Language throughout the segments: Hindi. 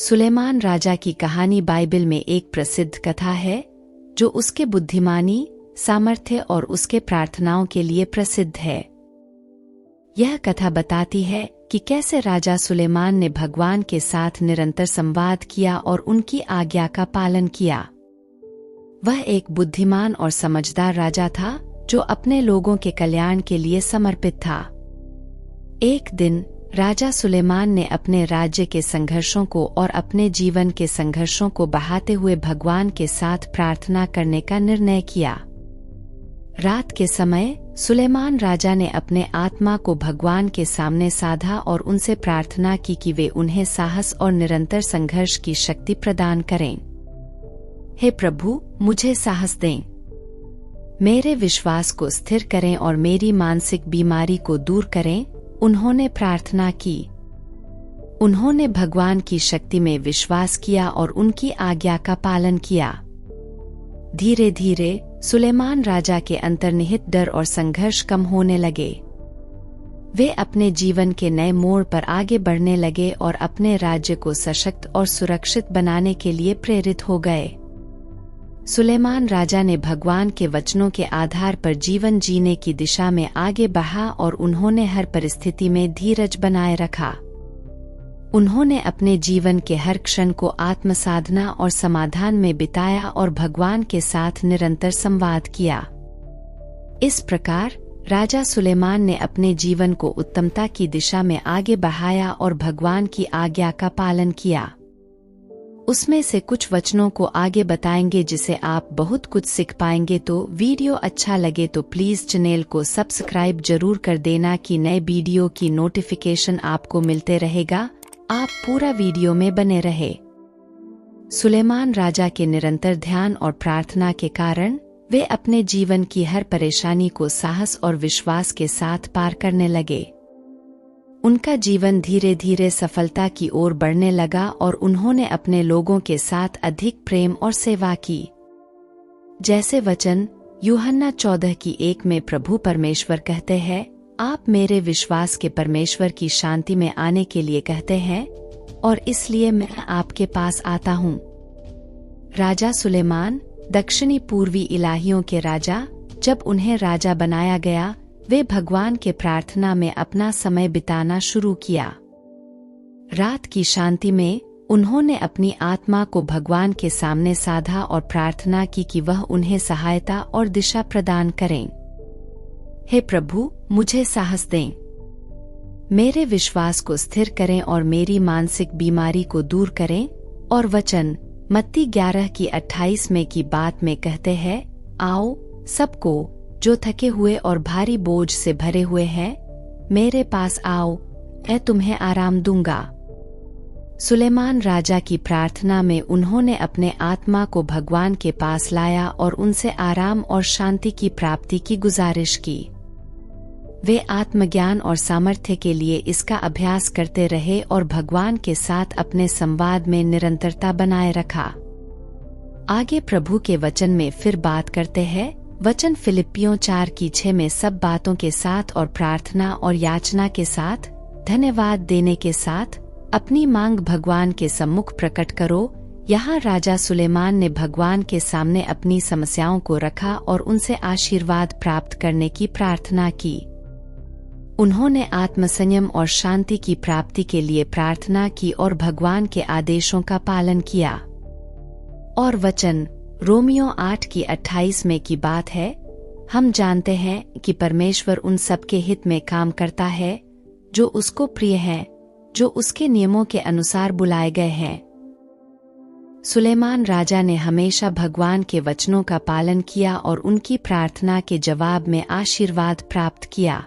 सुलेमान राजा की कहानी बाइबल में एक प्रसिद्ध कथा है जो उसके बुद्धिमानी, सामर्थ्य और उसके प्रार्थनाओं के लिए प्रसिद्ध है। यह कथा बताती है कि कैसे राजा सुलेमान ने भगवान के साथ निरंतर संवाद किया और उनकी आज्ञा का पालन किया। वह एक बुद्धिमान और समझदार राजा था जो अपने लोगों के कल्याण के लिए समर्पित था। एक दिन राजा सुलेमान ने अपने राज्य के संघर्षों को और अपने जीवन के संघर्षों को बहाते हुए भगवान के साथ प्रार्थना करने का निर्णय किया। रात के समय सुलेमान राजा ने अपने आत्मा को भगवान के सामने साधा और उनसे प्रार्थना की कि वे उन्हें साहस और निरंतर संघर्ष की शक्ति प्रदान करें। हे प्रभु, मुझे साहस दें, मेरे विश्वास को स्थिर करें और मेरी मानसिक बीमारी को दूर करें। उन्होंने प्रार्थना की। उन्होंने भगवान की शक्ति में विश्वास किया और उनकी आज्ञा का पालन किया। धीरे धीरे सुलेमान राजा के अंतर्निहित डर और संघर्ष कम होने लगे। वे अपने जीवन के नए मोड़ पर आगे बढ़ने लगे और अपने राज्य को सशक्त और सुरक्षित बनाने के लिए प्रेरित हो गए। सुलेमान राजा ने भगवान के वचनों के आधार पर जीवन जीने की दिशा में आगे बढ़ा और उन्होंने हर परिस्थिति में धीरज बनाए रखा। उन्होंने अपने जीवन के हर क्षण को आत्मसाधना और समाधान में बिताया और भगवान के साथ निरंतर संवाद किया। इस प्रकार राजा सुलेमान ने अपने जीवन को उत्तमता की दिशा में आगे बढ़ाया और भगवान की आज्ञा का पालन किया। उसमें से कुछ वचनों को आगे बताएंगे जिसे आप बहुत कुछ सीख पाएंगे। तो वीडियो अच्छा लगे तो प्लीज चैनल को सब्सक्राइब जरूर कर देना कि नए वीडियो की नोटिफिकेशन आपको मिलते रहेगा। आप पूरा वीडियो में बने रहे। सुलेमान राजा के निरंतर ध्यान और प्रार्थना के कारण वे अपने जीवन की हर परेशानी को साहस और विश्वास के साथ पार करने लगे। उनका जीवन धीरे धीरे सफलता की ओर बढ़ने लगा और उन्होंने अपने लोगों के साथ अधिक प्रेम और सेवा की। जैसे वचन यूहन्ना 14:1 में प्रभु परमेश्वर कहते हैं, आप मेरे विश्वास के परमेश्वर की शांति में आने के लिए कहते हैं और इसलिए मैं आपके पास आता हूँ। राजा सुलेमान, दक्षिणी पूर्वी इलाहियों के राजा, जब उन्हें राजा बनाया गया, वे भगवान के प्रार्थना में अपना समय बिताना शुरू किया। रात की शांति में उन्होंने अपनी आत्मा को भगवान के सामने साधा और प्रार्थना की कि वह उन्हें सहायता और दिशा प्रदान करें। हे प्रभु, मुझे साहस दें, मेरे विश्वास को स्थिर करें और मेरी मानसिक बीमारी को दूर करें। और वचन मत्ती 11:28 में की बात में कहते हैं, आओ सबको जो थके हुए और भारी बोझ से भरे हुए हैं, मेरे पास आओ, मैं तुम्हें आराम दूंगा। सुलेमान राजा की प्रार्थना में उन्होंने अपने आत्मा को भगवान के पास लाया और उनसे आराम और शांति की प्राप्ति की गुजारिश की। वे आत्मज्ञान और सामर्थ्य के लिए इसका अभ्यास करते रहे और भगवान के साथ अपने संवाद में निरंतरता बनाए रखा। आगे प्रभु के वचन में फिर बात करते हैं। वचन फिलिप्पियों 4:6 में सब बातों के साथ और प्रार्थना और याचना के साथ धन्यवाद देने के साथ अपनी मांग भगवान के सम्मुख प्रकट करो। यहाँ राजा सुलेमान ने भगवान के सामने अपनी समस्याओं को रखा और उनसे आशीर्वाद प्राप्त करने की प्रार्थना की। उन्होंने आत्मसंयम और शांति की प्राप्ति के लिए प्रार्थना की और भगवान के आदेशों का पालन किया। और वचन रोमियो 8:28 में की बात है, हम जानते हैं कि परमेश्वर उन सबके हित में काम करता है जो उसको प्रिय है, जो उसके नियमों के अनुसार बुलाए गए हैं। सुलेमान राजा ने हमेशा भगवान के वचनों का पालन किया और उनकी प्रार्थना के जवाब में आशीर्वाद प्राप्त किया।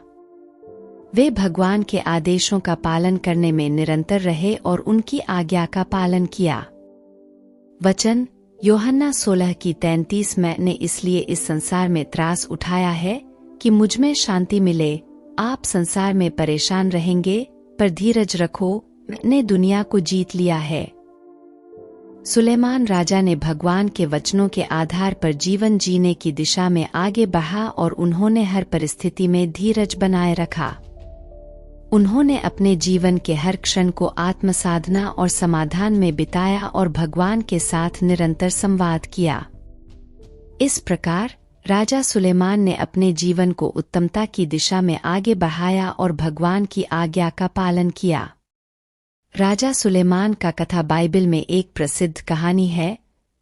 वे भगवान के आदेशों का पालन करने में निरंतर रहे और उनकी आज्ञा का पालन किया। वचन यूहन्ना 16:33 मैंने इसलिए इस संसार में त्रास उठाया है कि मुझमें शांति मिले। आप संसार में परेशान रहेंगे, पर धीरज रखो, मैंने दुनिया को जीत लिया है। सुलेमान राजा ने भगवान के वचनों के आधार पर जीवन जीने की दिशा में आगे बढ़ा और उन्होंने हर परिस्थिति में धीरज बनाए रखा। उन्होंने अपने जीवन के हर क्षण को आत्मसाधना और समाधान में बिताया और भगवान के साथ निरंतर संवाद किया। इस प्रकार राजा सुलेमान ने अपने जीवन को उत्तमता की दिशा में आगे बढ़ाया और भगवान की आज्ञा का पालन किया। राजा सुलेमान का कथा बाइबल में एक प्रसिद्ध कहानी है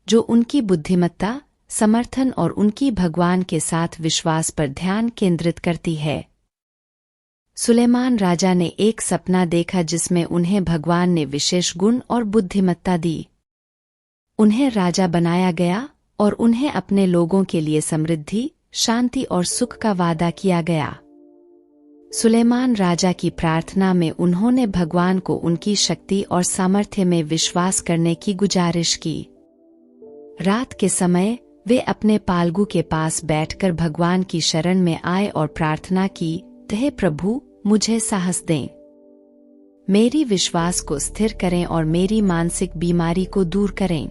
जो उनकी बुद्धिमत्ता, समर्थन और उनकी भगवान के साथ विश्वास पर ध्यान केंद्रित करती है। सुलेमान राजा ने एक सपना देखा जिसमें उन्हें भगवान ने विशेष गुण और बुद्धिमत्ता दी। उन्हें राजा बनाया गया और उन्हें अपने लोगों के लिए समृद्धि, शांति और सुख का वादा किया गया। सुलेमान राजा की प्रार्थना में उन्होंने भगवान को उनकी शक्ति और सामर्थ्य में विश्वास करने की गुजारिश की। रात के समय वे अपने पालगू के पास बैठकर भगवान की शरण में आए और प्रार्थना की, हे प्रभु, मुझे साहस दें, मेरी विश्वास को स्थिर करें और मेरी मानसिक बीमारी को दूर करें।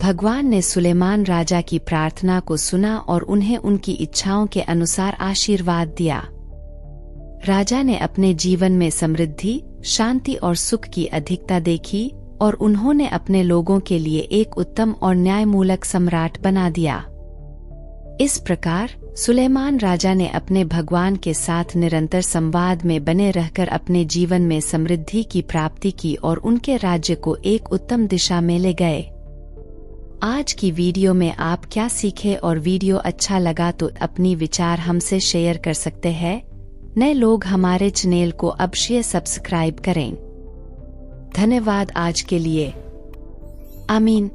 भगवान ने सुलेमान राजा की प्रार्थना को सुना और उन्हें उनकी इच्छाओं के अनुसार आशीर्वाद दिया। राजा ने अपने जीवन में समृद्धि, शांति और सुख की अधिकता देखी और उन्होंने अपने लोगों के लिए एक उत्तम और न्यायमूलक सम्राट बना दिया। इस प्रकार सुलेमान राजा ने अपने भगवान के साथ निरंतर संवाद में बने रहकर अपने जीवन में समृद्धि की प्राप्ति की और उनके राज्य को एक उत्तम दिशा में ले गए। आज की वीडियो में आप क्या सीखे और वीडियो अच्छा लगा तो अपनी विचार हमसे शेयर कर सकते हैं। नए लोग हमारे चैनल को अवश्य सब्सक्राइब करें। धन्यवाद आज के लिए। आमीन।